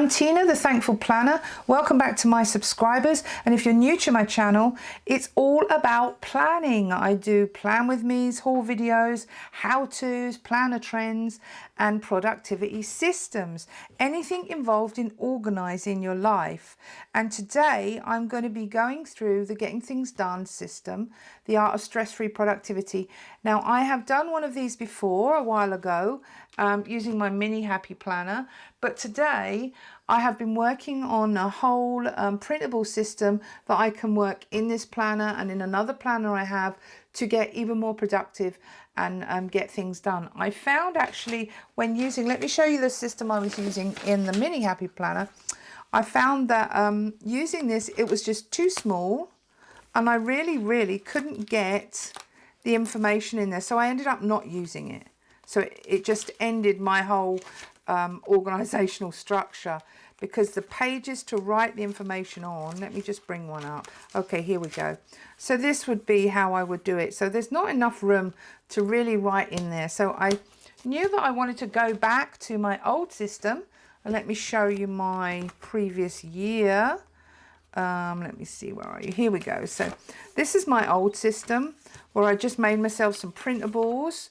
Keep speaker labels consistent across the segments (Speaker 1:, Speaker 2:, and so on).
Speaker 1: I'm Tina, the Thankful Planner. Welcome back to my subscribers. And if you're new to my channel, it's all about planning. I do plan with me's, haul videos, how-tos, planner trends, and productivity systems. Anything involved in organising your life. And today I'm going to be going through the Getting Things Done system, the art of stress-free productivity. Now, I have done one of these before a while ago using my mini happy planner, but today I have been working on a whole printable system that I can work in this planner and in another planner I have to get even more productive and get things done. I found actually when using, let me show you the system I was using in the mini happy planner. I found that using this, it was just too small and I really couldn't get the information in there. So I ended up not using it. So it just ended my whole organizational structure, because the pages to write the information on, let me just bring one up. Okay, here we go. So this would be how I would do it. So there's not enough room to really write in there. So I knew that I wanted to go back to my old system, and let me show you my previous year. Let me see, where are you? Here we go. So this is my old system where I just made myself some printables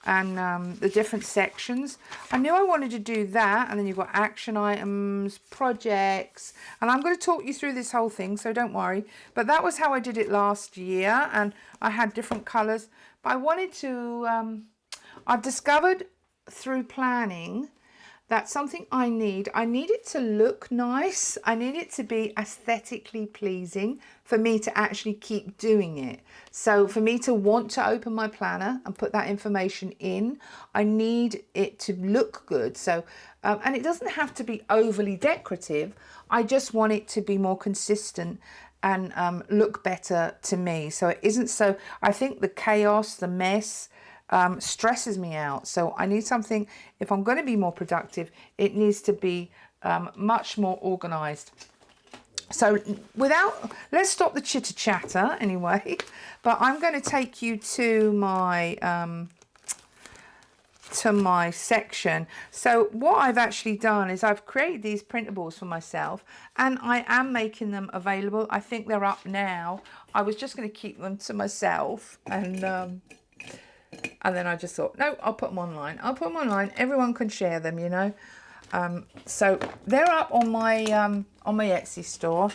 Speaker 1: and the different sections. I knew I wanted to do that, and then you've got action items, projects, and I'm going to talk you through this whole thing, so don't worry. But that was how I did it last year, and I had different colors. But I wanted to, I've discovered through planning that's something I need it to look nice. I need it to be aesthetically pleasing for me to actually keep doing it. So for me to want to open my planner and put that information in, I need it to look good. So, and it doesn't have to be overly decorative. I just want it to be more consistent and look better to me. So it isn't so, I think the chaos, the mess, stresses me out. So I need something, if I'm going to be more productive, it needs to be much more organized. So let's stop the chitter chatter anyway, but I'm going to take you to my section. So what I've actually done is I've created these printables for myself, and I am making them available. I think they're up now. I was just going to keep them to myself, and then I just thought, no, I'll put them online. I'll put them online. Everyone can share them, you know. So they're up on my Etsy store,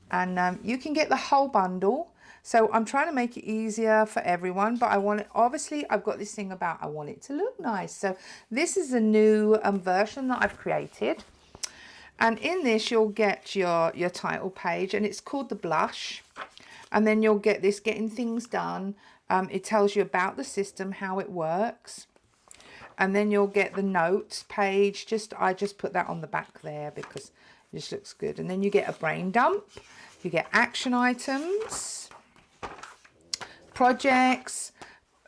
Speaker 1: and you can get the whole bundle. So I'm trying to make it easier for everyone, but I want it, obviously I've got this thing about I want it to look nice. So this is a new version that I've created. And in this, you'll get your title page, and it's called the blush. And then you'll get this Getting Things Done. It tells you about the system, how it works. And then you'll get the notes page. I just put that on the back there because it just looks good. And then you get a brain dump. You get action items, projects,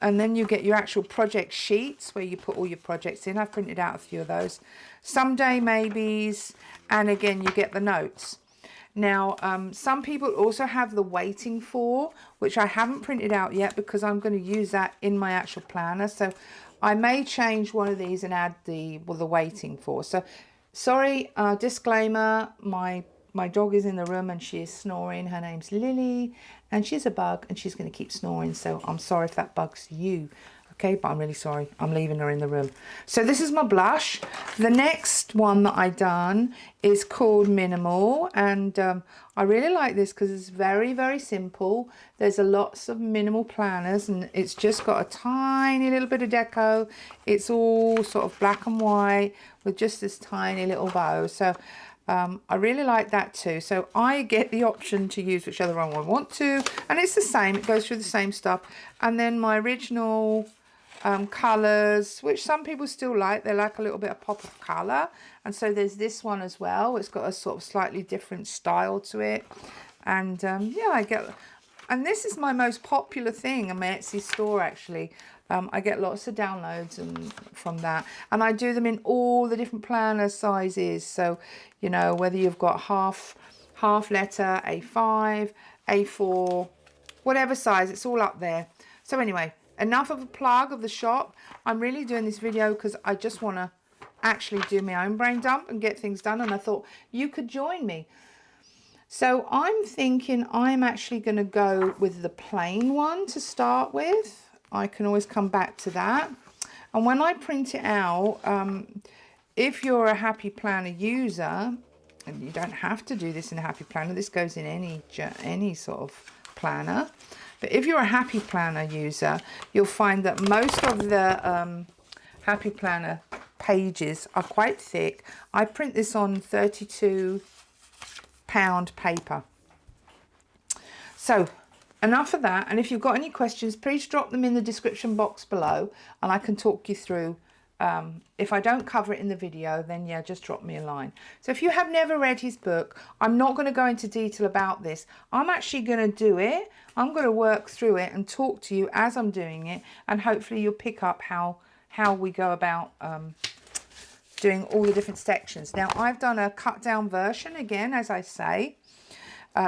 Speaker 1: and then you get your actual project sheets where you put all your projects in. I've printed out a few of those. Someday maybes, and again, you get the notes. Now, some people also have the waiting for, which I haven't printed out yet because I'm going to use that in my actual planner. So I may change one of these and add the waiting for. So, sorry, disclaimer, my dog is in the room and she is snoring. Her name's Lily, and she's a bug and she's going to keep snoring. So I'm sorry if that bugs you. Okay, but I'm really sorry. I'm leaving her in the room. So this is my blush. The next one that I done is called Minimal, and I really like this because it's very simple. There's lots of minimal planners, and it's just got a tiny little bit of deco. It's all sort of black and white with just this tiny little bow. So I really like that too. So I get the option to use whichever one I want to, and it's the same. It goes through the same stuff. And then my original colors, which some people still like. They like a little bit of pop of color, and so there's this one as well. It's got a sort of slightly different style to it, and yeah, and this is my most popular thing on my Etsy store actually. I get lots of downloads from that, and I do them in all the different planner sizes. So you know, whether you've got half letter, A5, A4, whatever size, it's all up there. So anyway, enough of a plug of the shop. I'm really doing this video because I just want to actually do my own brain dump and get things done, and I thought you could join me. So I'm thinking I'm actually going to go with the plain one to start with. I can always come back to that. And when I print it out, if you're a Happy Planner user, and you don't have to do this in a Happy Planner, this goes in any sort of planner. But if you're a Happy Planner user, you'll find that most of the Happy Planner pages are quite thick. I print this on 32-pound paper. So enough of that. And if you've got any questions, please drop them in the description box below and I can talk you through. If I don't cover it in the video, then yeah, just drop me a line. So if you have never read his book, I'm not going to go into detail about this. I'm actually going to do it. I'm going to work through it and talk to you as I'm doing it, and hopefully you'll pick up how we go about doing all the different sections. Now I've done a cut down version again, as I say.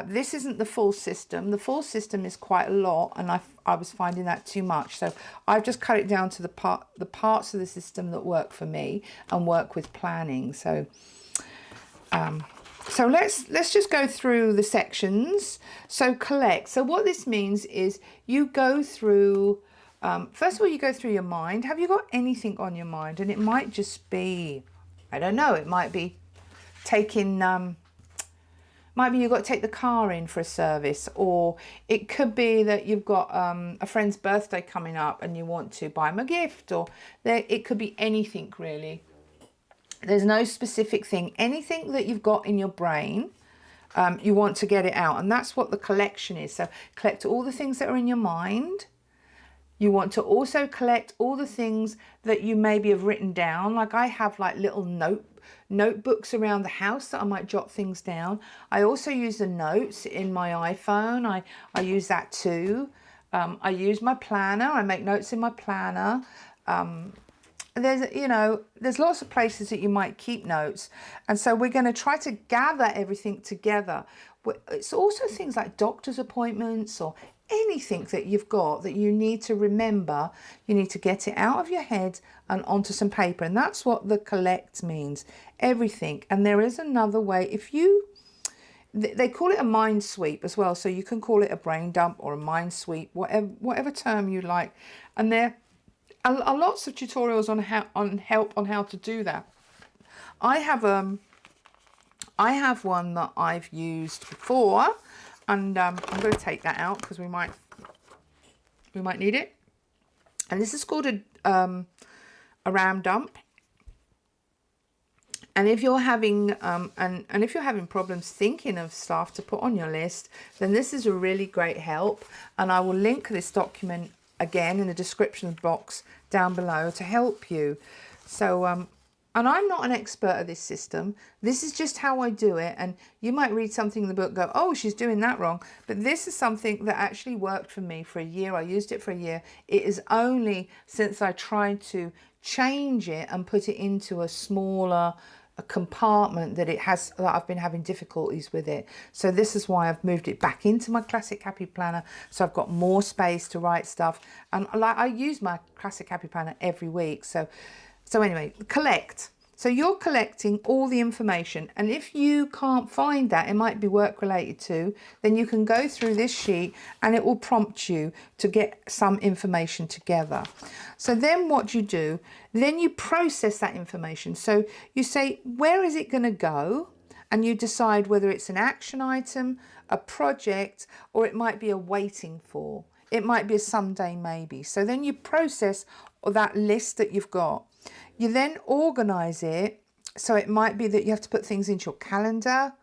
Speaker 1: This isn't the full system. The full system is quite a lot, and I was finding that too much. So I've just cut it down to the parts of the system that work for me and work with planning. So so let's just go through the sections. So collect. So what this means is you go through. First of all, you go through your mind. Have you got anything on your mind? And it might just be, I don't know. It might be taking. Might be you've got to take the car in for a service, or it could be that you've got a friend's birthday coming up and you want to buy them a gift, or it could be anything really. There's no specific thing. Anything that you've got in your brain, you want to get it out, and that's what the collection is. So collect all the things that are in your mind. You want to also collect all the things that you maybe have written down. Like I have like little notebooks around the house that I might jot things down. I also use the notes in my iPhone. I use that too. I use my planner. I make notes in my planner. There's lots of places that you might keep notes. And so we're going to try to gather everything together. It's also things like doctor's appointments or anything that you've got that you need to remember. You need to get it out of your head and onto some paper, and that's what the collect means. Everything. And there is another way. They call it a mind sweep as well, so you can call it a brain dump or a mind sweep, whatever term you like. And there are lots of tutorials on how to do that. I have one that I've used before. And I'm going to take that out because we might need it. And this is called a RAM dump. And if you're having if you're having problems thinking of stuff to put on your list, then this is a really great help. And I will link this document again in the description box down below to help you. So and I'm not an expert at this system. This is just how I do it. And you might read something in the book and go, oh, she's doing that wrong. But this is something that actually worked for me for a year. I used it for a year. It is only since I tried to change it and put it into a smaller compartment that I've been having difficulties with it. So this is why I've moved it back into my Classic Happy Planner. So I've got more space to write stuff. And I use my Classic Happy Planner every week. So anyway, collect. So you're collecting all the information, and if you can't find that, it might be work related to, then you can go through this sheet and it will prompt you to get some information together. So then what you do, then you process that information. So you say, where is it going to go? And you decide whether it's an action item, a project, or it might be a waiting for. It might be a someday maybe. So then you process that list that you've got. You then organize it. So it might be that you have to put things into your calendar,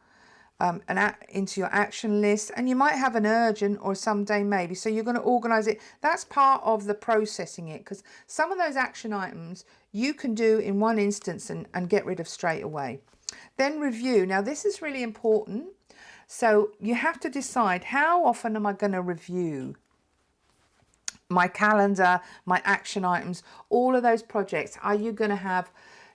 Speaker 1: into your action list, and you might have an urgent or someday maybe. So you're going to organize it. That's part of the processing it, because some of those action items you can do in one instance and get rid of straight away. Then review. Now this is really important. So you have to decide, how often am I going to review my calendar, my action items, all of those projects? Are you going to have,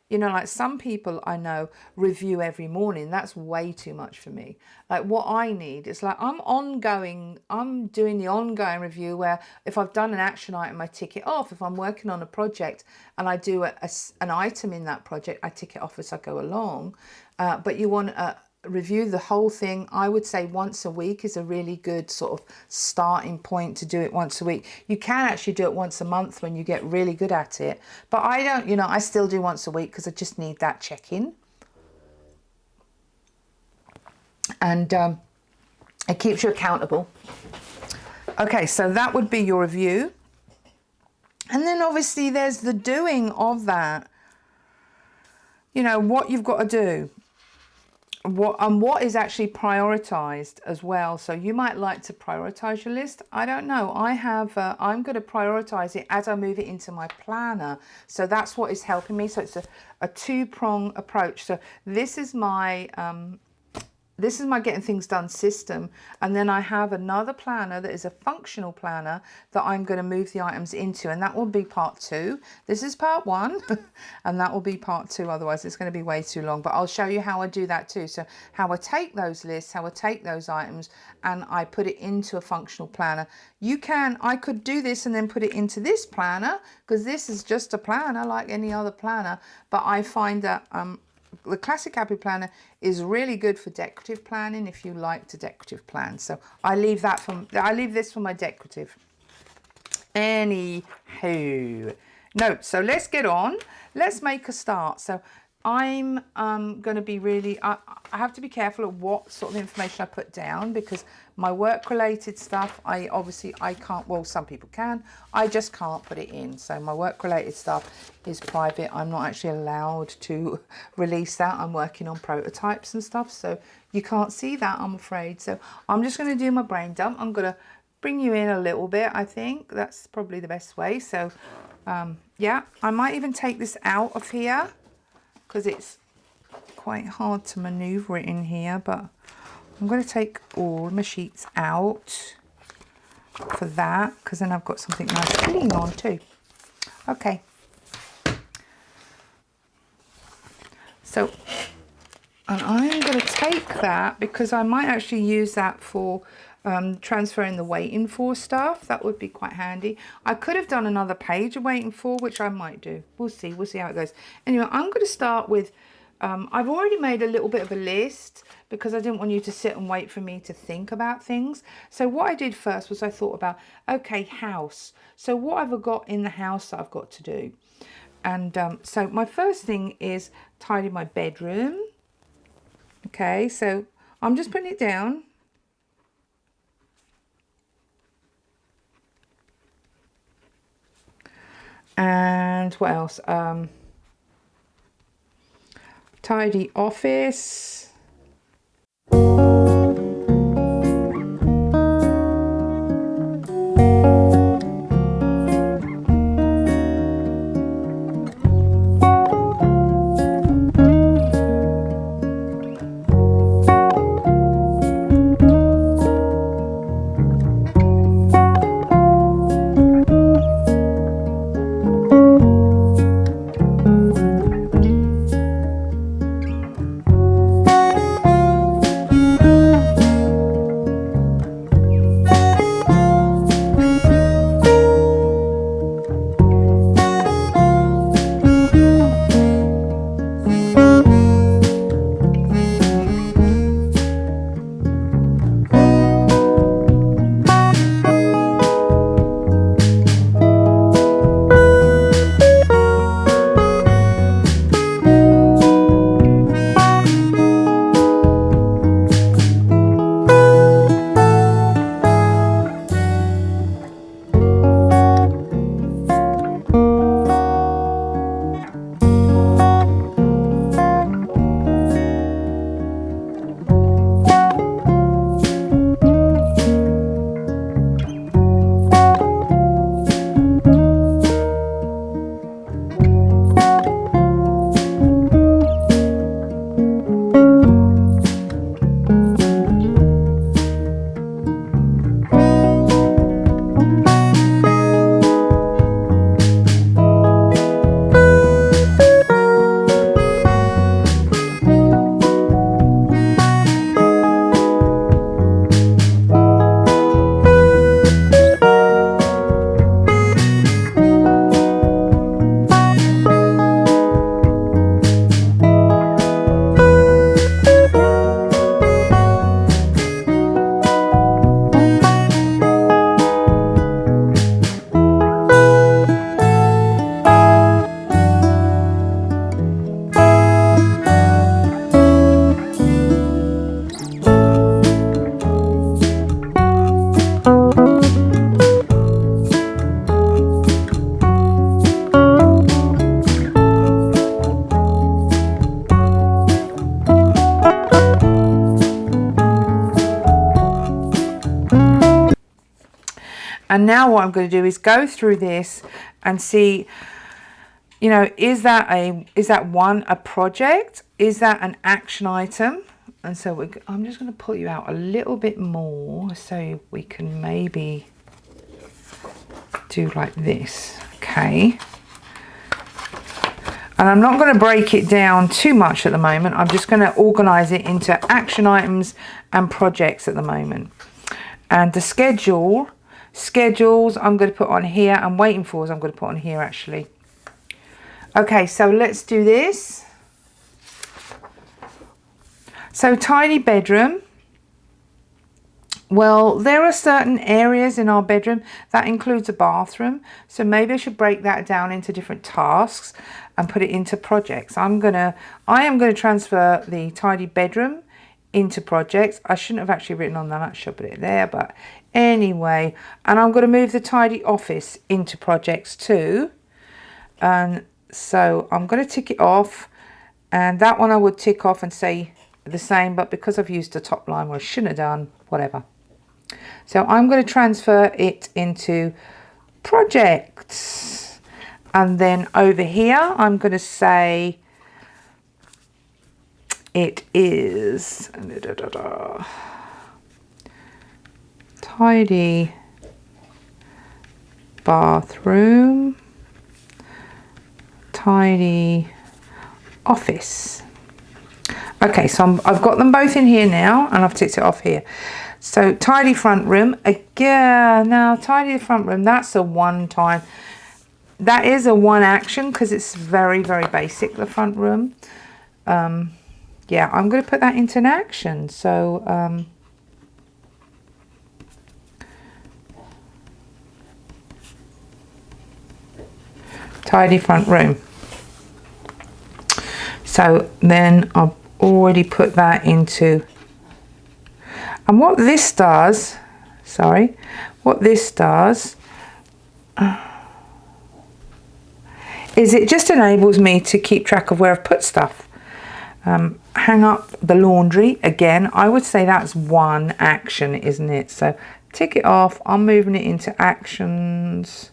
Speaker 1: You know, like some people I know review every morning. That's way too much for me. Like what I need is like I'm doing the ongoing review where if I've done an action item, I tick it off. If I'm working on a project and I do an item in that project, I tick it off as I go along. But you want to review the whole thing. I would say once a week is a really good sort of starting point to do it once a week. You can actually do it once a month when you get really good at it, but I don't, you know, I still do once a week because I just need that check-in, and it keeps you accountable. Okay, so that would be your review, and then obviously there's the doing of that. You know what you've got to do, what is actually prioritized as well. So you might like to prioritize your list. I don't know. I'm going to prioritize it as I move it into my planner. So that's what is helping me. So it's a two-prong approach. So this is my getting things done system, and then I have another planner that is a functional planner that I'm going to move the items into, and that will be part 2. This is part 1 and that will be part 2, otherwise it's going to be way too long, but I'll show you how I do that too. So how I take those lists, how I take those items, and I put it into a functional planner. I could do this and then put it into this planner, because this is just a planner like any other planner, but I find that the classic Happy Planner is really good for decorative planning if you like to decorative plan. So I leave this for my decorative. Anywho, no, so let's get on. Let's make a start. So I'm going to be really, I have to be careful of what sort of information I put down, because my work related stuff, I can't, well, some people can, I just can't put it in. So my work related stuff is private. I'm not actually allowed to release that. I'm working on prototypes and stuff, so you can't see that, I'm afraid. So I'm just going to do my brain dump. I'm going to bring you in a little bit. I think that's probably the best way. So yeah, I might even take this out of here, because it's quite hard to maneuver it in here, but I'm going to take all my sheets out for that, because then I've got something nice to lean on too. Okay. So, and I'm going to take that, because I might actually use that for transferring the waiting for stuff. That would be quite handy. I could have done another page of waiting for, which I might do. We'll see how it goes. Anyway, I'm going to start with, I've already made a little bit of a list, because I didn't want you to sit and wait for me to think about things. So what I did first was I thought about, okay, house. So what have I got in the house that I've got to do? And so my first thing is tidy my bedroom. Okay, so I'm just putting it down. And what else? Tidy office. And now what I'm going to do is go through this and see, you know, is that one a project? Is that an action item? And so I'm just going to pull you out a little bit more so we can maybe do like this. Okay. And I'm not going to break it down too much at the moment. I'm just going to organize it into action items and projects at the moment. And the schedules I'm going to put on here, and waiting fors I'm going to put on here actually. Okay, so let's do this. So tidy bedroom. Well, there are certain areas in our bedroom that includes a bathroom. So maybe I should break that down into different tasks and put it into projects. I am going to transfer the tidy bedroom into projects. I shouldn't have actually written on that. I should put it there, but anyway. And I'm going to move the tidy office into projects too. And so I'm going to tick it off. And that one I would tick off and say the same, but because I've used the top line where I shouldn't have done, whatever. So I'm going to transfer it into projects. And then over here, I'm going to say it is tidy bathroom, tidy office. Okay, so I've got them both in here now, and I've ticked it off here. So tidy front room again. Now tidy the front room, that's a one time. That is a one action because it's very, very basic, the front room. Yeah, I'm going to put that into an action. So tidy front room. So then I've already put that into, and what this does, is it just enables me to keep track of where I've put stuff. Hang up the laundry, again, I would say that's one action, isn't it? So tick it off, I'm moving it into actions.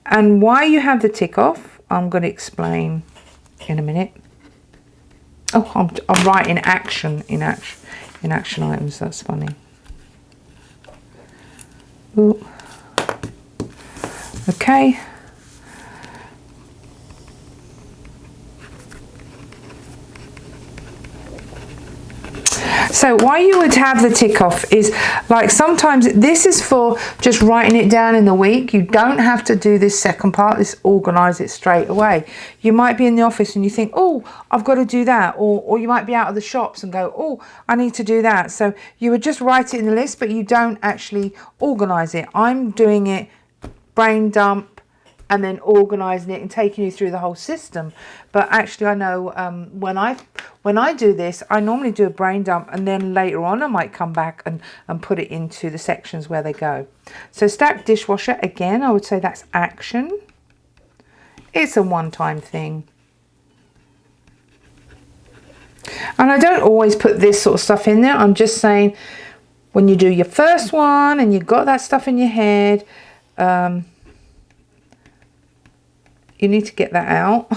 Speaker 1: And why you have the tick off, I'm going to explain in a minute. Oh, I'm writing action in action items. That's funny. Ooh. Okay. So why you would have the tick off is, like, sometimes this is for just writing it down in the week. You don't have to do this second part, this organize it straight away. You might be in the office and you think, oh, I've got to do that. Or you might be out of the shops and go, oh, I need to do that. So you would just write it in the list, but you don't actually organize it. I'm doing it brain dump and then organizing it and taking you through the whole system. But actually I know when I do this, I normally do a brain dump, and then later on I might come back and put it into the sections where they go. So stack dishwasher, again, I would say that's action. It's a one-time thing. And I don't always put this sort of stuff in there. I'm just saying, when you do your first one and you've got that stuff in your head, you need to get that out.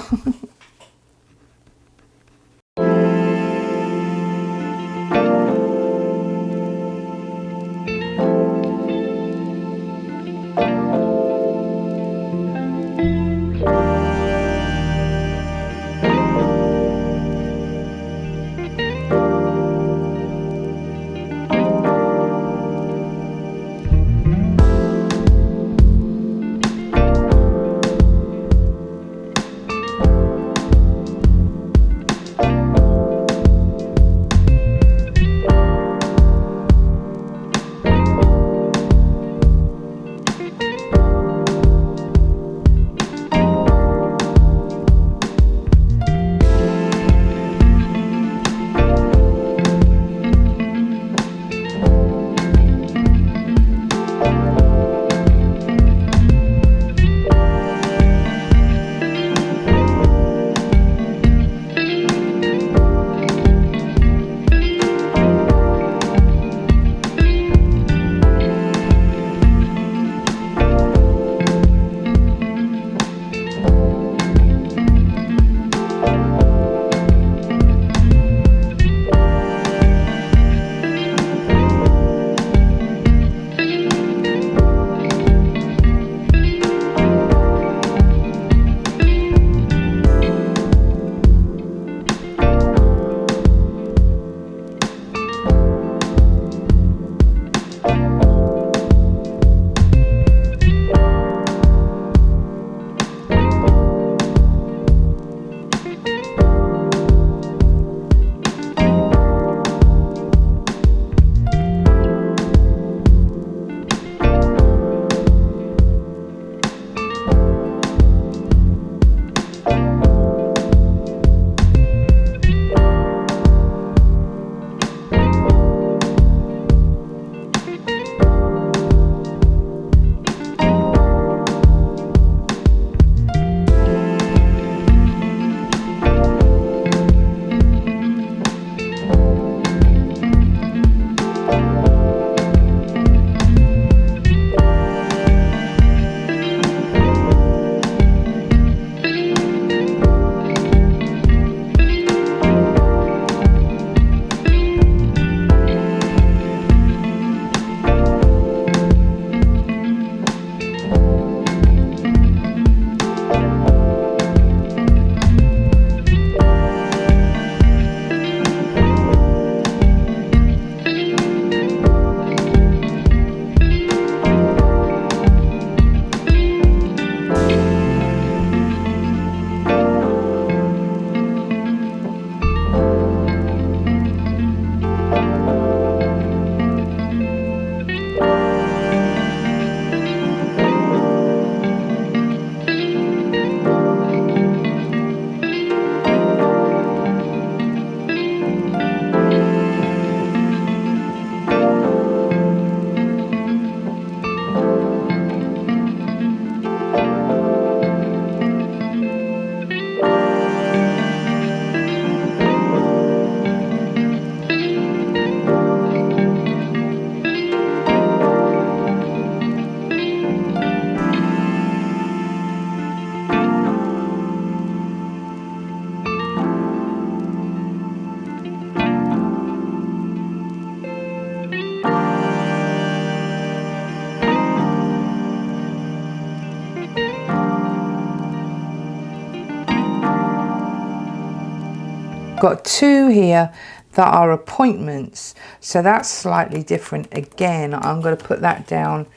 Speaker 1: got 2 here that are appointments, so that's slightly different. Again, I'm going to put that down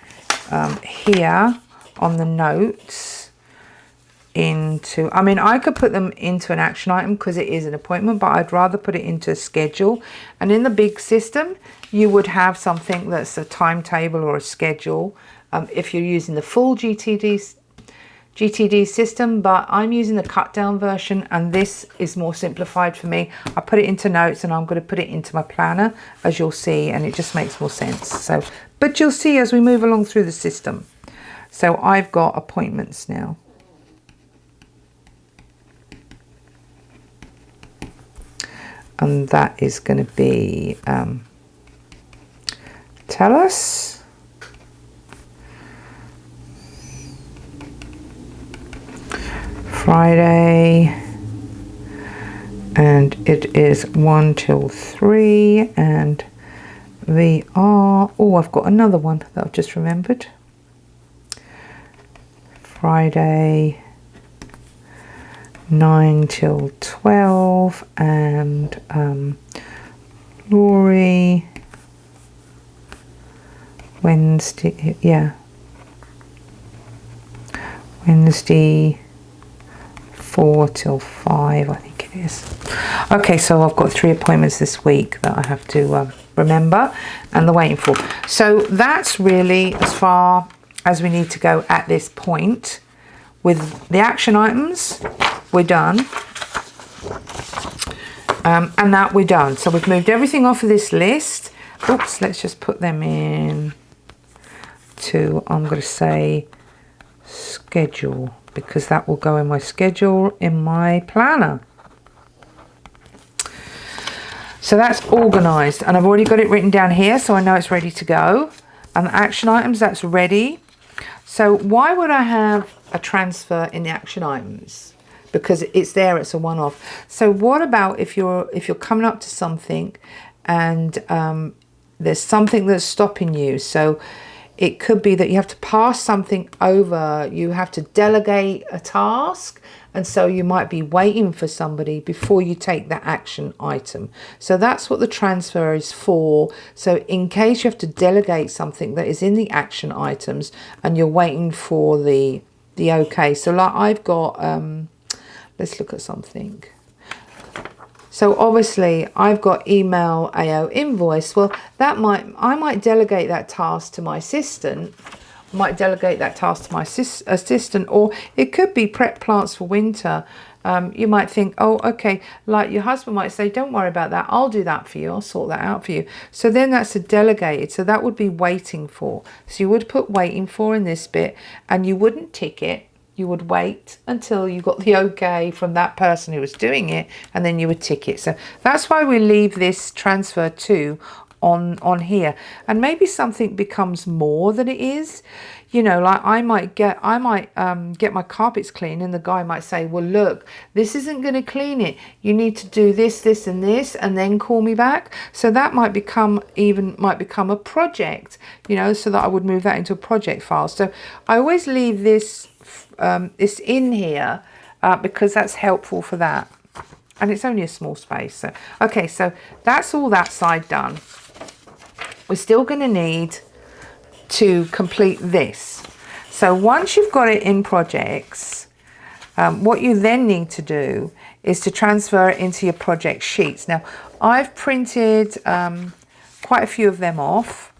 Speaker 1: here on the notes into, I mean, I could put them into an action item because it is an appointment, but I'd rather put it into a schedule. And in the big system, you would have something that's a timetable or a schedule if you're using the full GTD system, but I'm using the cut down version, and this is more simplified for me. I put it into notes and I'm going to put it into my planner, as you'll see, and it just makes more sense. So, but you'll see as we move along through the system. So I've got appointments now. And that is going to be, tell us. Friday, and it is 1 till 3, and we are, oh, I've got another one that I've just remembered. Friday 9 till 12, and Laurie Wednesday, yeah, Wednesday 4 till 5, I think it is. Okay, so I've got 3 appointments this week that I have to remember, and the waiting for. So that's really as far as we need to go at this point. With the action items, we're done. And that we're done. So we've moved everything off of this list. Oops, let's just put them in to, I'm going to say, schedule, because that will go in my schedule in my planner. So that's organized, and I've already got it written down here, so I know it's ready to go. And the action items, that's ready. So why would I have a transfer in the action items? Because it's there, it's a one-off. So what about if you're coming up to something and there's something that's stopping you? So it could be that you have to pass something over, you have to delegate a task, and so you might be waiting for somebody before you take that action item. So that's what the transfer is for. So in case you have to delegate something that is in the action items and you're waiting for the okay. So like I've got, let's look at something. So obviously I've got email AO invoice. Well, I might delegate that task to my assistant. I might delegate that task to my assistant, or it could be prep plants for winter. You might think, oh, okay, like your husband might say, don't worry about that. I'll do that for you. I'll sort that out for you. So then that's a delegated. So that would be waiting for. So you would put waiting for in this bit, and you wouldn't tick it. You would wait until you got the okay from that person who was doing it, and then you would tick it. So that's why we leave this transfer to on here. And maybe something becomes more than it is. You know, like I might get my carpets clean, and the guy might say, well, look, this isn't going to clean it. You need to do this, this, and this, and then call me back. So that might become a project, you know, so that I would move that into a project file. So I always leave this in here because that's helpful for that. And it's only a small space. So, okay, so that's all that side done. We're still going to need to complete this. So once you've got it in projects, what you then need to do is to transfer it into your project sheets. Now, I've printed quite a few of them off.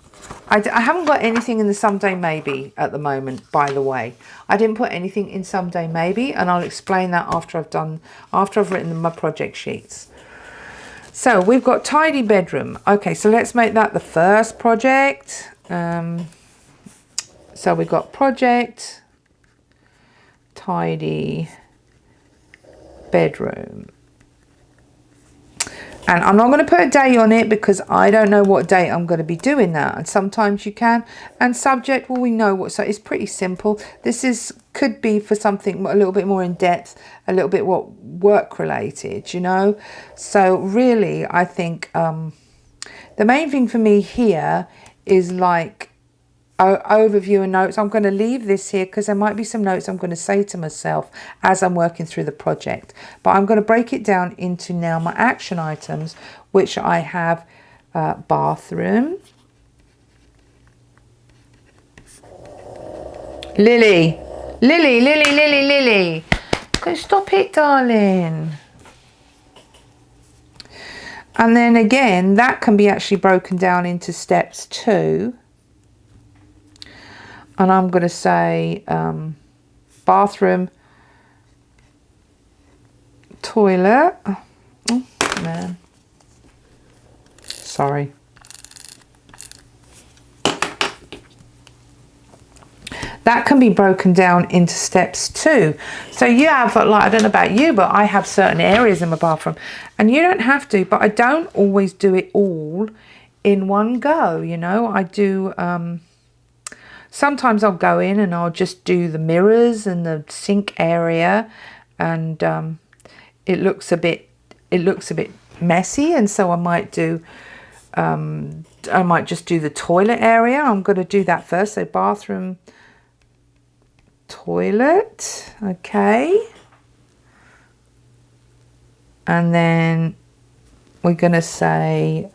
Speaker 1: I haven't got anything in the Someday Maybe at the moment, by the way. I didn't put anything in Someday Maybe, and I'll explain that after I've written my project sheets. So we've got tidy bedroom. Okay, so let's make that the first project. So we've got project, tidy bedroom. And I'm not going to put a date on it because I don't know what date I'm going to be doing that. And sometimes you can. And subject, well, we know what, so it's pretty simple. This could be for something a little bit more in depth, a little bit what work related, you know. So really, I think the main thing for me here is like overview and notes. I'm going to leave this here because there might be some notes I'm going to say to myself as I'm working through the project. But I'm going to break it down into now my action items, which I have bathroom. Lily. Lily, Lily, Lily, Lily. Go stop it, darling. And then again, that can be actually broken down into steps too. And I'm going to say bathroom, toilet. Oh, man. Sorry. That can be broken down into steps too. So you have, like, I don't know about you, but I have certain areas in my bathroom. And you don't have to, but I don't always do it all in one go, you know. I do... sometimes I'll go in and I'll just do the mirrors and the sink area, and it looks a bit messy, and so I might just do the toilet area. I'm going to do that first. So bathroom, toilet, okay, and then we're going to say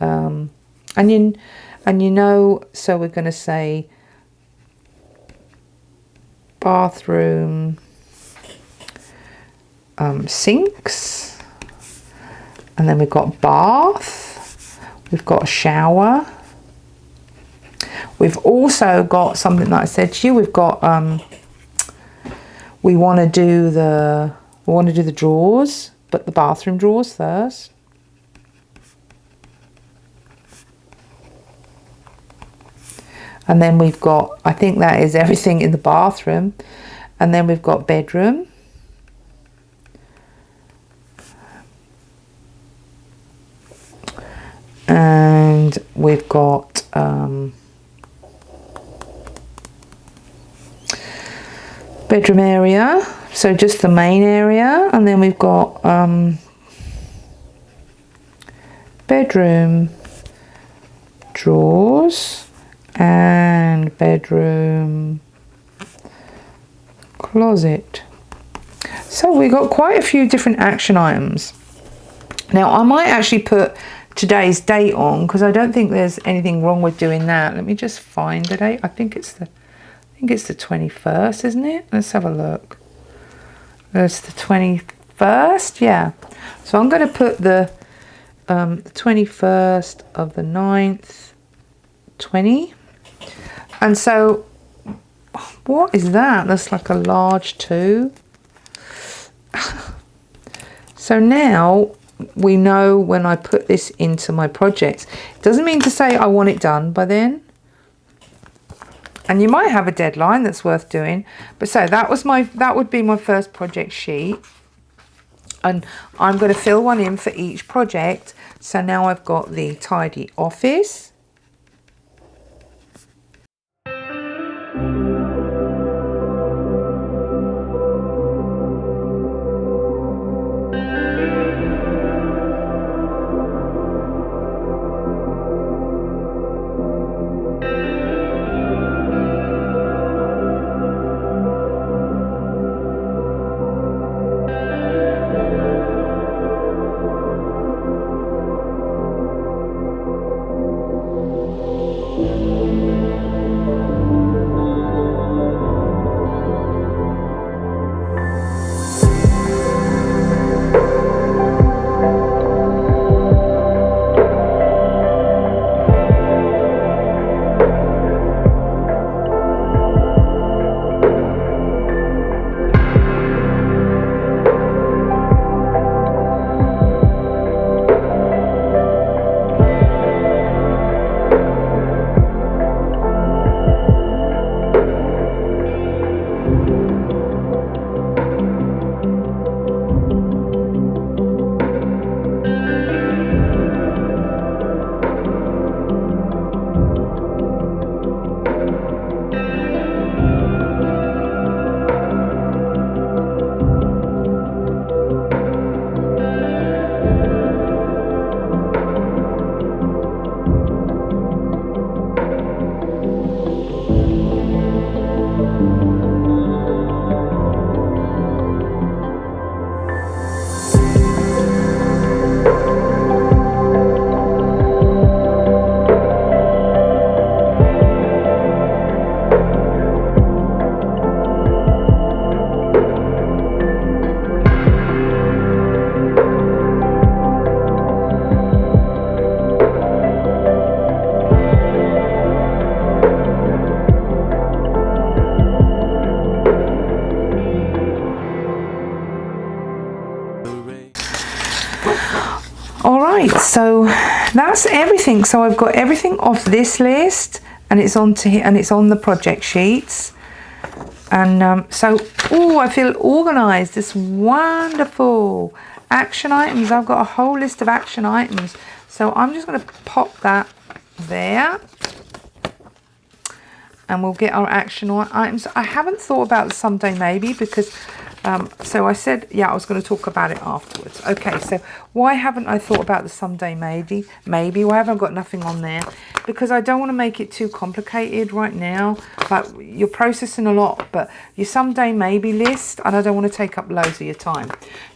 Speaker 1: so we're going to say bathroom, sinks, and then we've got bath, we've got a shower, we've also got something that I said to you, we've got we want to do the drawers, but the bathroom drawers first. And then we've got, I think that is everything in the bathroom. And then we've got bedroom. And we've got bedroom area. So just the main area. And then we've got bedroom drawers. And bedroom closet. So we got quite a few different action items. Now I might actually put today's date on, because I don't think there's anything wrong with doing that. Let me just find the date. I think it's the 21st, isn't it? Let's have a look. It's the 21st, yeah. So I'm going to put the 21st of the 9th, 20. And so, what is that? That's like a large 2. So now we know when I put this into my projects. It doesn't mean to say I want it done by then. And you might have a deadline that's worth doing. But so that would be my first project sheet. And I'm going to fill one in for each project. So now I've got the tidy office. Right, so that's everything. So I've got everything off this list, and it's on to here, and it's on the project sheets. And so, oh, I feel organized. It's wonderful. Action items. I've got a whole list of action items. So I'm just going to pop that there. And we'll get our action items. I haven't thought about the someday maybe because, so I said, yeah, I was going to talk about it afterwards. Okay, so why haven't I thought about the someday maybe? Why haven't I got nothing on there? Because I don't want to make it too complicated right now. Like, you're processing a lot, but your someday maybe list, and I don't want to take up loads of your time.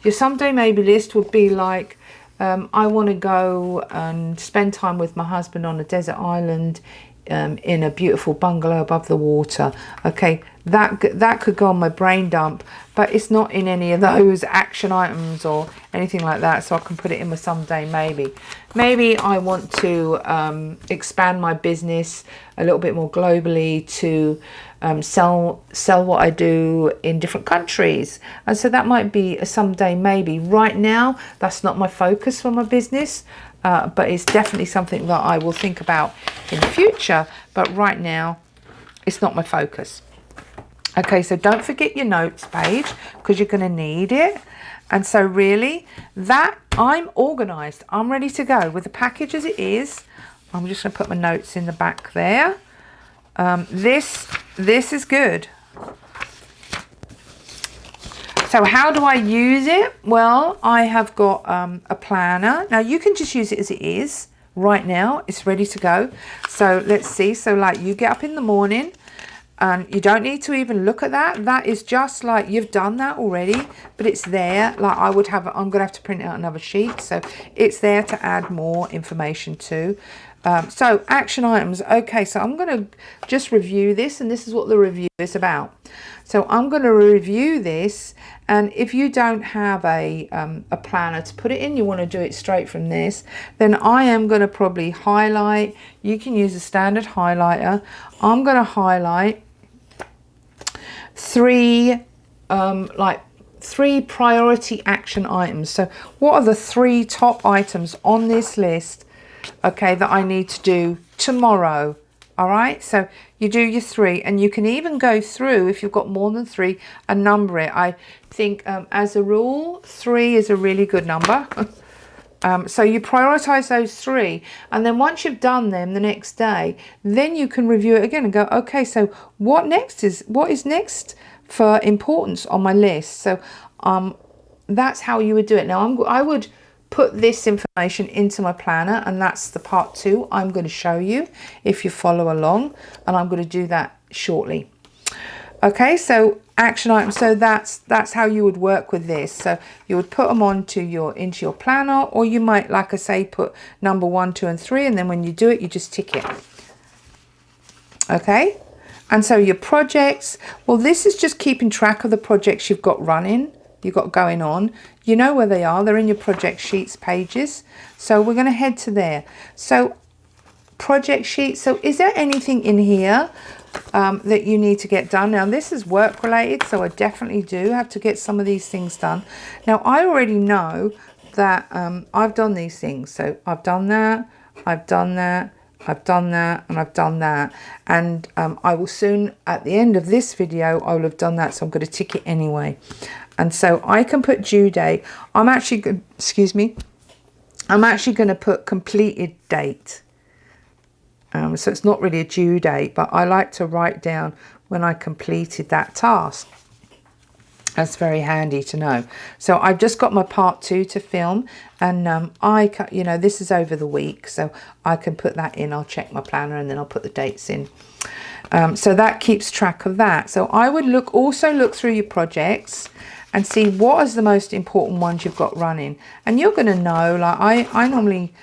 Speaker 1: Your someday maybe list would be like, I want to go and spend time with my husband on a desert island in a beautiful bungalow above the water. Okay, that could go on my brain dump, but it's not in any of those action items or anything like that, so I can put it in with someday maybe. Maybe I want to expand my business a little bit more globally to sell what I do in different countries, and so that might be a someday maybe. Right now, that's not my focus for my business. But it's definitely something that I will think about in the future. But right now, it's not my focus. Okay, so don't forget your notes page because you're going to need it. And so really, that I'm organized. I'm ready to go with the package as it is. I'm just going to put my notes in the back there. This is good. So how do I use it? Well, I have got a planner. Now you can just use it as it is right now. It's ready to go. So let's see. So like you get up in the morning and you don't need to even look at that. That is just like you've done that already, but it's there. Like I'm going to have to print out another sheet. So it's there to add more information to. So action items. Okay, so I'm going to just review this, and this is what the review is about. So I'm going to review this, and if you don't have a planner to put it in, you want to do it straight from this, then I am going to probably highlight. You can use a standard highlighter. I'm going to highlight three priority action items. So what are the 3 top items on this list, okay, that I need to do tomorrow? All right, so you do your 3, and you can even go through, if you've got more than 3, and number it. I think as a rule, 3 is a really good number. So you prioritize those 3, and then once you've done them the next day, then you can review it again and go, okay, so what is next for importance on my list? So that's how you would do it. Now I would put this information into my planner, and that's the part 2 I'm going to show you if you follow along, and I'm going to do that shortly. Okay, so action items. So that's how you would work with this. So you would put them into your planner, or you might, like I say, put number 1, 2, and 3, and then when you do it, you just tick it. Okay, and so your projects. Well, this is just keeping track of the projects you've got running. You've got going on. You know where they are. They're in your project sheets pages. So we're going to head to there. So project sheets. So is there anything in here that you need to get done? Now this is work related, so I definitely do have to get some of these things done. Now I already know that I've done these things. So I've done that, I've done that, I've done that, and I've done that. And I will soon, at the end of this video, I will have done that. So I'm going to tick it anyway. And so I can put due date. I'm actually going to put completed date. So it's not really a due date, but I like to write down when I completed that task. That's very handy to know. So I've just got my part 2 to film, and this is over the week, so I can put that in. I'll check my planner, and then I'll put the dates in. So that keeps track of that. So I would also look through your projects and see what is the most important ones you've got running. And you're going to know, like I normally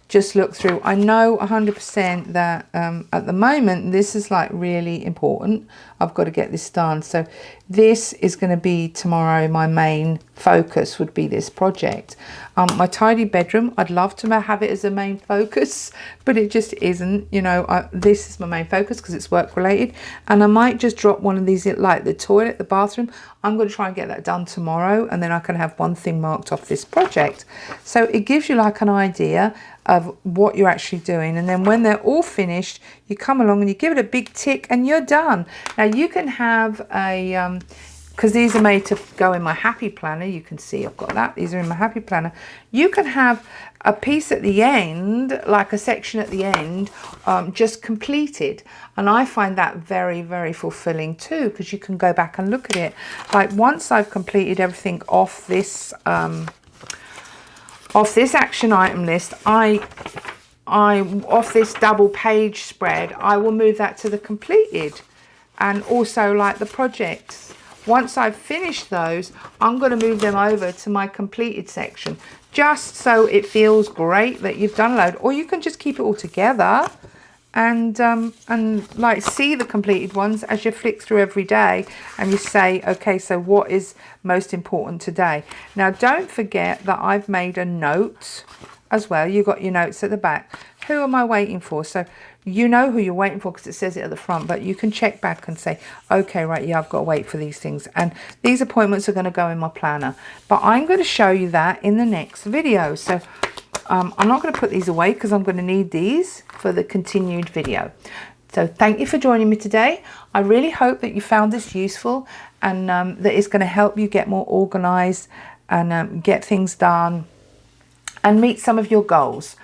Speaker 1: just look through. I know 100% that at the moment this is like really important. I've got to get this done. So this is going to be tomorrow. My main focus would be this project. My tidy bedroom, I'd love to have it as a main focus, but it just isn't. You know, this is my main focus because it's work related. And I might just drop one of these, like the toilet, the bathroom. I'm going to try and get that done tomorrow, and then I can have one thing marked off this project. So it gives you like an idea of what you're actually doing, and then when they're all finished, you come along and you give it a big tick and you're done. Now you can have a because these are made to go in my happy planner. You can see I've got that. These are in my happy planner. You can have a piece at the end, like a section at the end, just completed. And I find that very, very fulfilling too, because you can go back and look at it. Like once I've completed everything off this action item list, off this double page spread, I will move that to the completed, and also like the projects. Once I've finished those, I'm going to move them over to my completed section, just so it feels great that you've done a load. Or you can just keep it all together and like see the completed ones as you flick through every day, and you say, okay, so what is most important today? Now don't forget that I've made a note as well. You've got your notes at the back. Who am I waiting for? So you know who you're waiting for because it says it at the front, but you can check back and say, okay, right, yeah, I've got to wait for these things. And these appointments are going to go in my planner. But I'm going to show you that in the next video. So I'm not going to put these away because I'm going to need these for the continued video. So thank you for joining me today. I really hope that you found this useful, and that it's going to help you get more organized and get things done and meet some of your goals.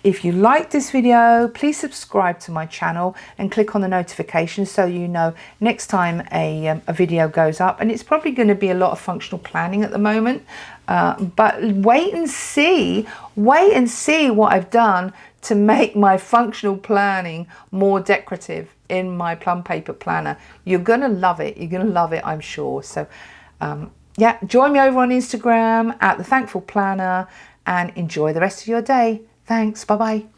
Speaker 1: If you like this video, please subscribe to my channel and click on the notifications so you know next time a video goes up. And it's probably going to be a lot of functional planning at the moment, but wait and see what I've done to make my functional planning more decorative in my plum paper planner. You're going to love it. You're going to love it, I'm sure. So yeah, join me over on Instagram at The Thankful Planner, and enjoy the rest of your day. Thanks. Bye-bye.